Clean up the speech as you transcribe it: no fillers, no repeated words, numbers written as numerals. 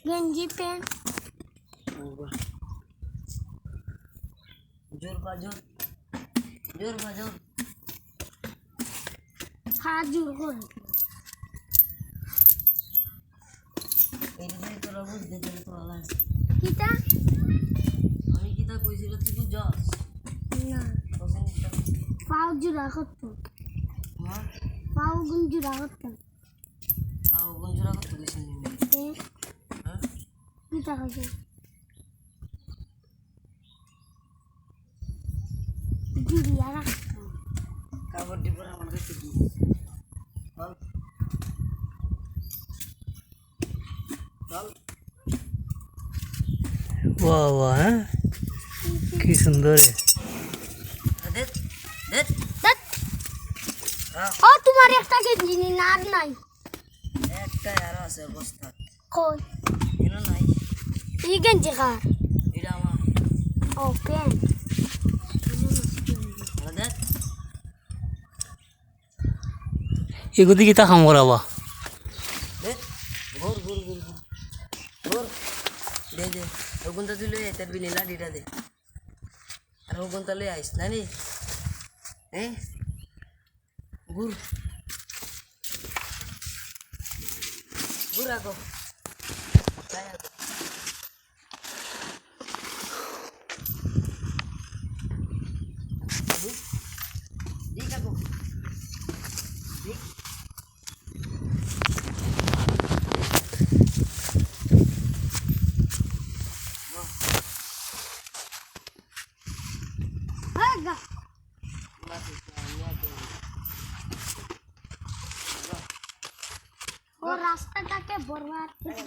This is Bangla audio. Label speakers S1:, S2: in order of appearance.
S1: गंजी पेन
S2: जोर का जोर जोर का जोर
S1: हाथ जोर कर
S2: এদিকে তোরা বুঝতে গেলে তো আলাদা
S1: কিটা
S2: আমি কিটা কইছিল তুই বুঝছস
S1: না পাও জুড়া করতো
S2: হ্যাঁ
S1: পাও গুন জুড়া করতো
S2: আও বন্ধুরা কত দিছেন হ্যাঁ
S1: কিটা খাবে জুড়িয়া রাখতো
S2: কাবাডি পর আমার কাছে কি বল চল
S3: वाह वाह हैं की सुंदर है
S2: দেখ দেখ
S1: দেখ
S2: হ্যাঁ
S1: ও তোমার একটা গেঞ্জি নি নার নাই
S2: একটা আর আছে অবস্থা
S1: কই
S2: কেন নাই
S1: এই গেঞ্জি কার
S2: এটা আমার
S1: ও পেন
S2: দেখ
S3: एगो दी किता काम करावा
S2: দেখ ঘোর ঘোর ঘোর ঘোর দে দে ওগুনটা তুই লই তার বিনি লাঠিটা দে আর ওগুনটা লই আইস নানি হ্যাঁ ঘুর ঘুর আগো যাই আগো ঠিক আগো ঠিক
S1: হাগা ও রাস্তাটাকে বরবাদ করে